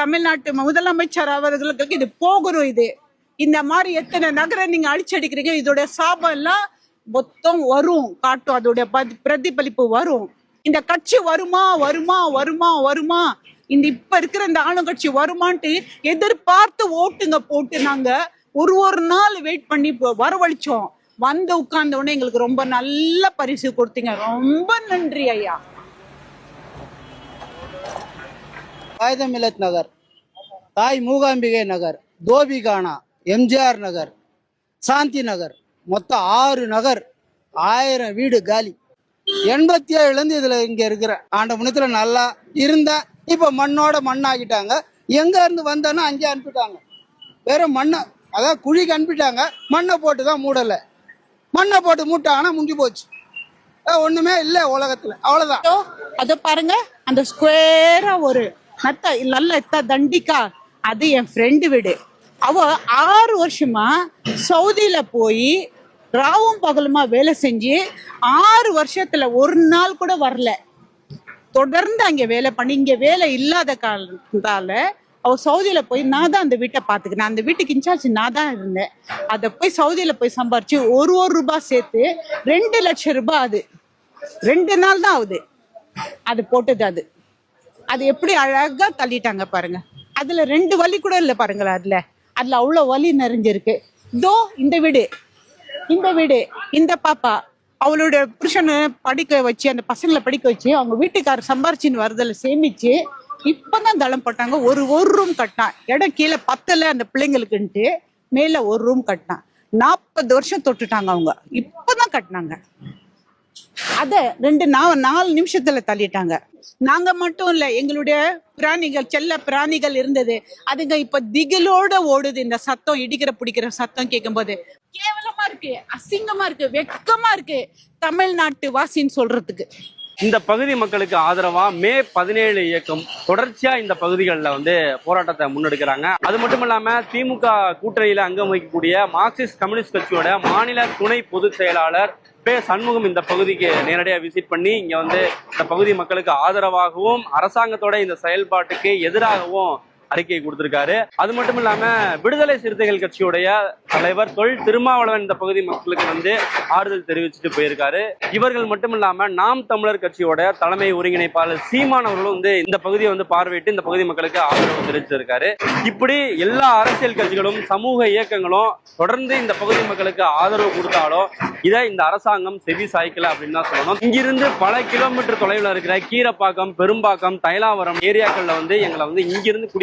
தமிழ்நாட்டு முதலமைச்சர் அவர்களுக்கு இது போகணும். இது இந்த மாதிரி எத்தனை நகரை நீங்க அழிச்சடிக்கிறீங்க, இதோட சாபம் எல்லாம் மொத்தம் வரும், காட்டும், அதோட பிரதிபலிப்பு வரும். இந்த கட்சி வருமா வருமா வருமா வருமா, இந்த இப்ப இருக்கிற இந்த ஆளுங்கட்சி வருமான்ட்டு எதிர்பார்த்து ஓட்டுங்க போட்டு நாங்க ஒரு நாள் வெயிட் பண்ணி வரவழைச்சோம். வந்து உட்கார்ந்த உடனே எங்களுக்கு ரொம்ப நல்ல பரிசு கொடுத்தீங்க, ரொம்ப நன்றி ஐயா. காயிதமில்லத் நகர், தாய் மூகாம்பிகை நகர், தோபிகானா, எம்ஜிஆர் நகர், சாந்தி நகர், மொத்தம் 6 நகர், 1000 வீடு காலி. 87 இதுல இங்க இருக்கிற ஆண்ட முன்னத்துல நல்லா இருந்தேன். இப்ப மண்ணோட மண்ணாக்கிட்டாங்க. எங்க இருந்து வந்தேன்னா அங்கே அனுப்பிட்டாங்க. வேற மண்ணை, அதாவது குழிக்கு அனுப்பிட்டாங்க. மண்ணை போட்டுதான் மூடலை. மண்ணை போட்டு மூட்டாங்கன்னா முடிஞ்சு போச்சு, ஒண்ணுமே இல்லை உலகத்துல. அவ்வளவுதான். அத பாருங்க, அந்த ஸ்கொயரா ஒரு நல்ல தண்டிக்கா, அது என் ஃப்ரெண்டு வீடு. அவ 6 வருஷமா சவுதியில போய் ராவும் பகலுமா வேலை செஞ்சு 6 வருஷத்துல ஒரு நாள் கூட வரல. தொடர்ந்து அங்க வேலை பண்ணி, இங்க வேலை இல்லாத காலத்தால அவ சவுதியில போய் நான் தான் அந்த வீட்டை பாத்துக்கினேன். அந்த வீட்டுக்கு இன்சார்ஜ் நான் தான் இருந்தேன். அதை போய் சவுதியில போய் சம்பாரிச்சு ஒரு ரூபாய் சேர்த்து 2 லட்சம் ரூபாய். அது 2 நாள் தான் ஆகுது அது போட்டது. அது எப்படி அழகா தள்ளிட்டாங்க பாருங்க. அதுல 2 வலி கூட இல்லை பாருங்களேன். அதுல அவ்வளவு வலி நிறைஞ்சிருக்கு. இதோ இந்த வீடு, இந்த பாப்பா அவளோட புருஷனை படிக்க வச்சு, அந்த பசங்களை படிக்க வச்சு, அவங்க வீட்டுக்காரர் சம்பாரிச்சின்னு வரதில் சேமிச்சு இப்பதான் தளம் போட்டாங்க. ஒரு ரூம் கட்டினான். இடம் கீழே பத்தல அந்த பிள்ளைங்களுக்குன்ட்டு மேல ஒரு ரூம் கட்டினான். 40 வருஷம் தொட்டுட்டாங்க அவங்க. இப்பதான் கட்டினாங்க. அத 4 நிமிஷத்துல தள்ளிட்டாங்க. நாங்க மட்டும் இல்ல, எங்களுடைய பிராணிகள், செல்ல பிராணிகள் இருந்தது. அதுங்க இப்ப திகிலோட ஓடுது. இந்த சத்தம், இடிக்கிற பிடிக்கிற சத்தம் கேட்கும் போது கேவலமா இருக்கு, அசிங்கமா இருக்கு, வெக்கமா இருக்கு தமிழ்நாட்டு வாசின்னு சொல்றதுக்கு. இந்த பகுதி மக்களுக்கு ஆதரவா மே 17 இயக்கம் தொடர்ச்சியா இந்த பகுதிகளில் போராட்டத்தை முன்னெடுக்கிறாங்க. அது மட்டும் இல்லாம திமுக கூட்டணியில அங்கம் வகிக்கக்கூடிய மார்க்சிஸ்ட் கம்யூனிஸ்ட் கட்சியோட மாநில துணை பொதுச் செயலாளர் சண்முகம் இந்த பகுதிக்கு நேரடியாக விசிட் பண்ணி இங்க இந்த பகுதி மக்களுக்கு ஆதரவாகவும் அரசாங்கத்தோட இந்த செயல்பாட்டுக்கு எதிராகவும் அறிக்கை கொடுத்திருக்காரு. அது மட்டும் இல்லாம விடுதலை சிறுத்தைகள் கட்சியுடைய தலைவர் தொல் திருமாவளவன் இந்த பகுதி மக்களுக்கு ஆறுதல் தெரிவிச்சுட்டு போயிருக்காரு. இவர்கள் மட்டும் இல்லாம நாம் தமிழர் கட்சியோட தலைமை ஒருங்கிணைப்பாளர் சீமான் அவர்களும் இந்த பகுதியை பார்வையிட்டு இந்த பகுதி மக்களுக்கு ஆதரவு தெரிவிச்சிருக்காரு. இப்படி எல்லா அரசியல் கட்சிகளும் சமூக இயக்கங்களும் தொடர்ந்து இந்த பகுதி மக்களுக்கு ஆதரவு கொடுத்தாலும் இதை இந்த அரசாங்கம் செவி சாய்க்கல அப்படின்னு தான் சொல்லணும். இங்கிருந்து பல கிலோமீட்டர் தொலைவில் இருக்கிற கீரப்பாக்கம், பெரும்பாக்கம், தைலாவரம் ஏரியாக்கள்ல எங்களை இங்கிருந்து